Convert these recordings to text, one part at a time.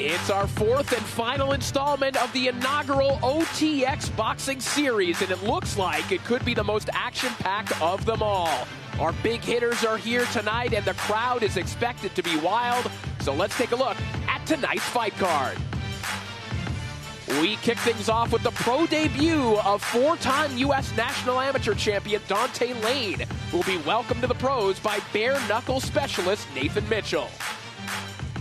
It's our fourth and final installment of the inaugural OTX Boxing Series, and it looks like it could be the most action-packed of them all. Our big hitters are here tonight, and the crowd is expected to be wild, so let's take a look at tonight's fight card. We kick things off with the pro debut of four-time U.S. National Amateur Champion Dante Lane, who will be welcomed to the pros by bare-knuckle specialist Nathan Mitchell.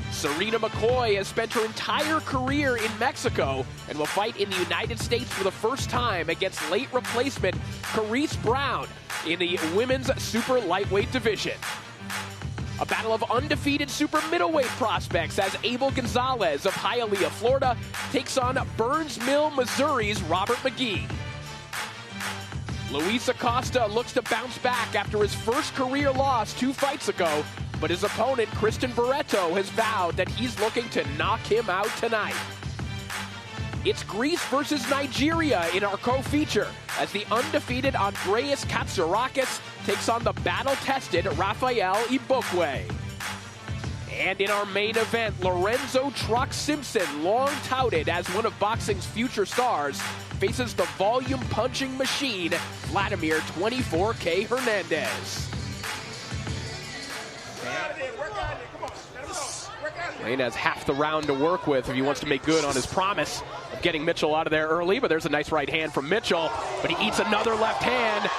Serena McCoy has spent her entire career in Mexico and will fight in the United States for the first time against late replacement Carice Brown in the women's super lightweight division. A battle of undefeated super middleweight prospects as Abel Gonzalez of Hialeah, Florida takes on Burns Mill, Missouri's Robert McGee. Luis Acosta looks to bounce back after his first career loss 2 fights ago, but his opponent, Kristen Barreto, has vowed that he's looking to knock him out tonight. It's Greece versus Nigeria in our co-feature, as the undefeated Andreas Katsarakis takes on the battle-tested Rafael Ibokwe. And in our main event, Lorenzo Simpson, long touted as one of boxing's future stars, faces the volume-punching machine, Vladimir 24K Hernandez. Lane has half the round to work with if he wants to make good on his promise of getting Mitchell out of there early, but there's a nice right hand from Mitchell, but he eats another left hand.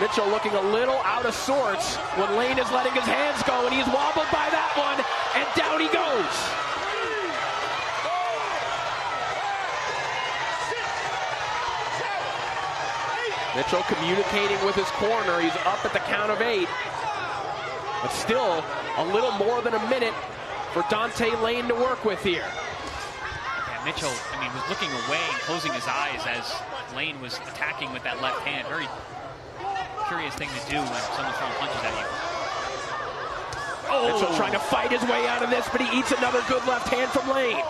Mitchell looking a little out of sorts when Lane is letting his hands go, and he's wobbled by that one, and down he goes. Mitchell communicating with his corner. He's up at the count of 8. But still a little more than a minute for Dante Lane to work with here. Yeah, Mitchell, was looking away and closing his eyes as Lane was attacking with that left hand. Very curious thing to do when someone's throwing punches at you. Oh. Mitchell trying to fight his way out of this, but he eats another good left hand from Lane.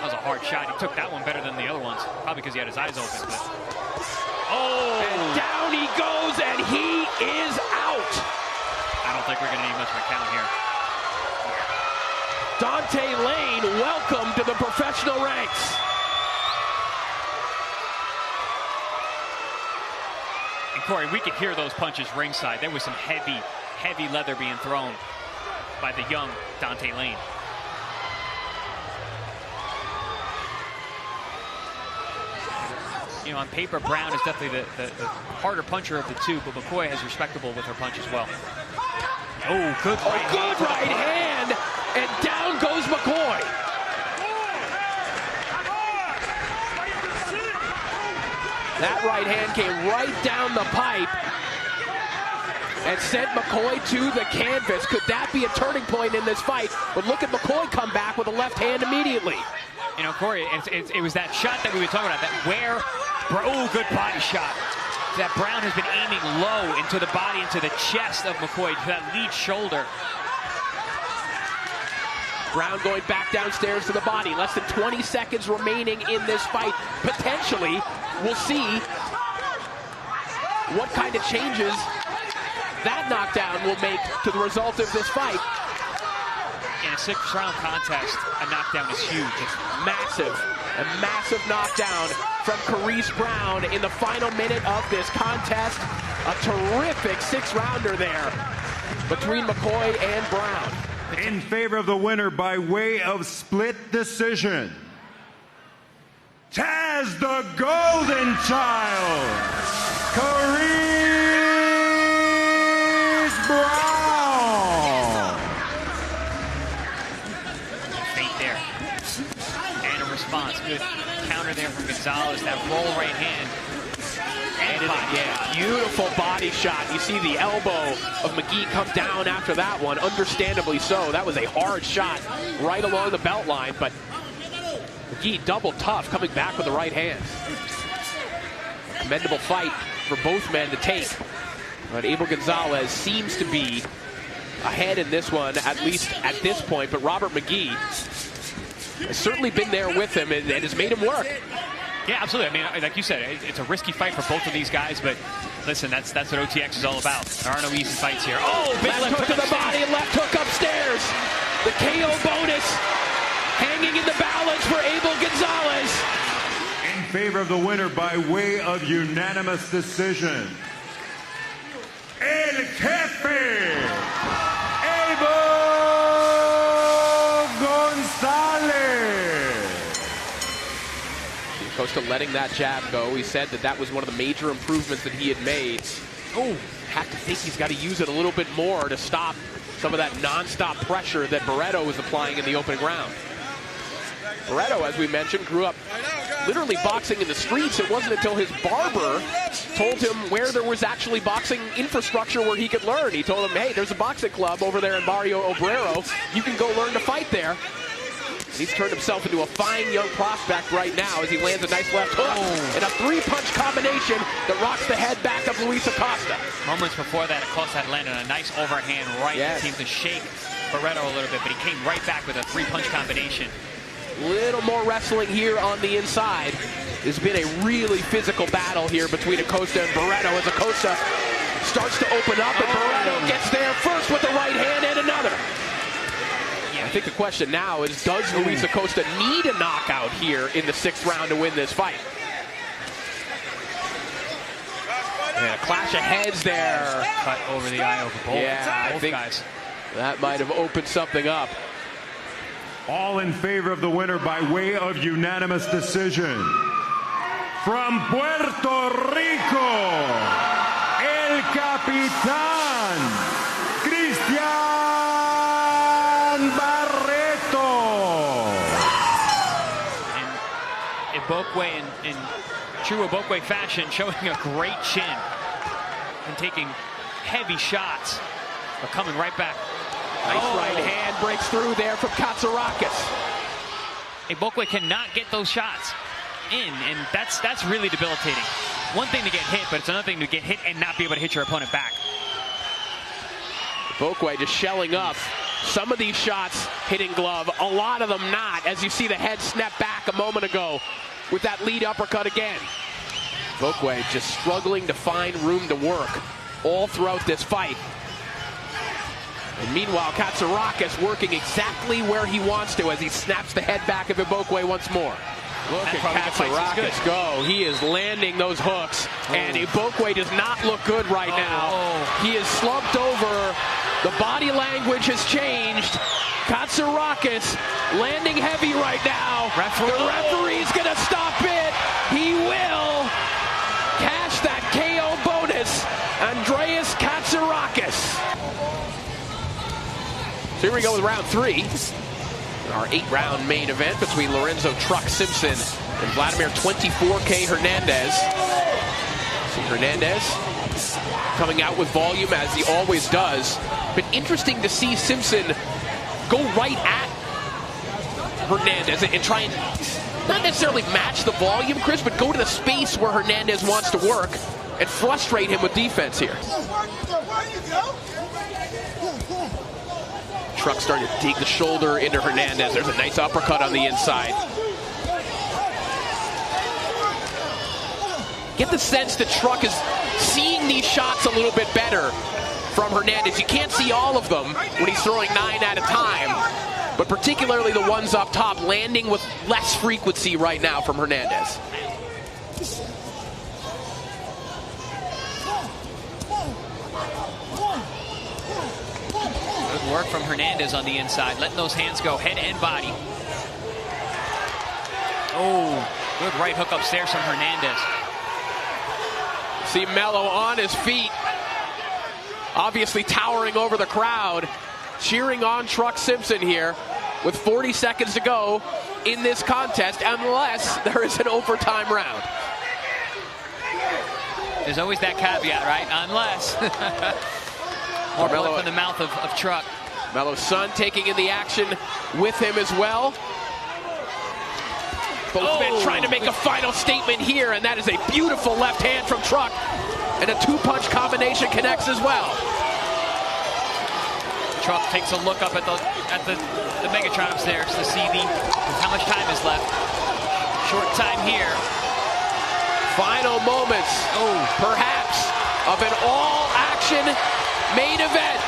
That was a hard shot. He took that one better than the other ones, probably because he had his eyes open. But... And down he goes, and he is out. I don't think we're going to need much of a count here. Dante Lane, welcome to the professional ranks. And Corey, we could hear those punches ringside. There was some heavy, heavy leather being thrown by the young Dante Lane. You know, on paper, Brown is definitely the harder puncher of the two, but McCoy is respectable with her punch as well. Oh, good right hand, and down goes McCoy. That right hand came right down the pipe and sent McCoy to the canvas. Could that be a turning point in this fight? But look at McCoy come back with a left hand immediately. You know, Corey, it was that shot that we were talking about, good body shot. That Brown has been aiming low into the body, into the chest of McCoy, to that lead shoulder. Brown going back downstairs to the body. Less than 20 seconds remaining in this fight. Potentially, we'll see what kind of changes that knockdown will make to the result of this fight. In a 6-round contest, a knockdown is huge. It's massive. A massive knockdown from Carice Brown in the final minute of this contest. A terrific 6-rounder there between McCoy and Brown. In favor of the winner by way of split decision, Taz the Golden Child, Carice Brown. Feint there. And a response. Good counter there from Gonzalez. That roll right hand. Yeah, beautiful body shot. You see the elbow of McGee come down after that one, understandably so. That was a hard shot right along the belt line, but McGee double tough coming back with the right hand. Commendable fight for both men to take. But Abel Gonzalez seems to be ahead in this one, at least at this point, but Robert McGee has certainly been there with him and has made him work. Yeah, absolutely. Like you said, it's a risky fight for both of these guys, but listen, that's what OTX is all about. There are no easy fights here. Oh, big left hook to the body, left hook upstairs. The KO bonus hanging in the balance for Abel Gonzalez. In favor of the winner by way of unanimous decision, El Jefe, Abel Gonzalez. Costa letting that jab go. He said that that was one of the major improvements that he had made. Oh, have to think he's got to use it a little bit more to stop some of that non-stop pressure that Barreto was applying in the opening round. Barreto, as we mentioned, grew up literally boxing in the streets. It wasn't until his barber told him where there was actually boxing infrastructure where he could learn. He told him, hey, there's a boxing club over there in Barrio Obrero. You can go learn to fight there. He's turned himself into a fine young prospect right now as he lands a nice left hook and a three-punch combination that rocks the head back of Luis Acosta. Moments before that, Acosta had landed a nice overhand right. Yes. It seemed to shake Barreto a little bit, but he came right back with a three-punch combination. Little more wrestling here on the inside. It's been a really physical battle here between Acosta and Barreto as Acosta starts to open up and Barreto gets there first with the right hand and another. I think the question now is, does Luis Acosta need a knockout here in the 6th round to win this fight? And a clash of heads there. Cut over the eye over both, I think guys. That might have opened something up. All in favor of the winner by way of unanimous decision, from Puerto Rico, El Capitan, Ibokwe in true Ibokwe fashion, showing a great chin and taking heavy shots, but coming right back. Nice right hand breaks through there from Katsarakis. Ibokwe cannot get those shots in, and that's really debilitating. One thing to get hit, but it's another thing to get hit and not be able to hit your opponent back. Ibokwe just shelling up. Some of these shots hitting glove, a lot of them not, as you see the head snap back a moment ago with that lead uppercut again. Ibokwe just struggling to find room to work all throughout this fight. And meanwhile, Katsarakis working exactly where he wants to as he snaps the head back of Ibokwe once more. Look at Katsarakis go. He is landing those hooks, and Ibokwe does not look good right now. He is slumped over. The body language has changed. Katsarakis landing heavy right now. The referee's going to stop it. He will cash that KO bonus. Andreas Katsarakis. So here we go with round 3. Our 8-round main event between Lorenzo Truck Simpson and Vladimir 24K Hernandez. See Hernandez coming out with volume as he always does. But interesting to see Simpson go right at Hernandez and try and not necessarily match the volume, Chris, but go to the space where Hernandez wants to work and frustrate him with defense here. Truck starting to dig the shoulder into Hernandez. There's a nice uppercut on the inside. Get the sense that Truck is seeing these shots a little bit better from Hernandez. You can't see all of them when he's throwing 9 at a time, but particularly the ones up top landing with less frequency right now from Hernandez. Good work from Hernandez on the inside, letting those hands go, head and body. Oh, good right hook upstairs from Hernandez. See Mello on his feet, obviously towering over the crowd, cheering on Truck Simpson here with 40 seconds to go in this contest, unless there is an overtime round. There's always that caveat, right? Unless. More blood from the mouth of Truck. Mello's son taking in the action with him as well. Both men trying to make a final statement here, and that is a beautiful left hand from Truck. And a 2-punch combination connects as well. Truck takes a look up at the Megatron upstairs to see how much time is left. Short time here. Final moments, perhaps, of an all-action main event.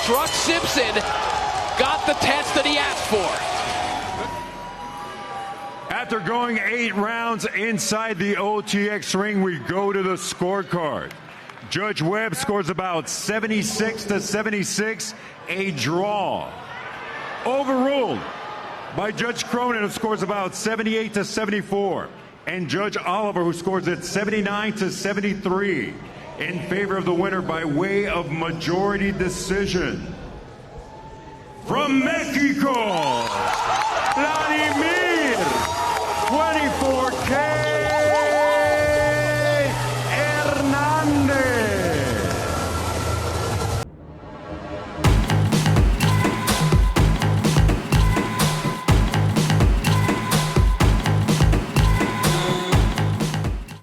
Truck Simpson got the test that he asked for. after going 8 rounds inside the OTX ring, we go to the scorecard. Judge Webb scores about 76-76, a draw. Overruled by Judge Cronin, who scores about 78-74, and Judge Oliver, who scores at 79-73, in favor of the winner by way of majority decision. From Mexico, Vladimir, 24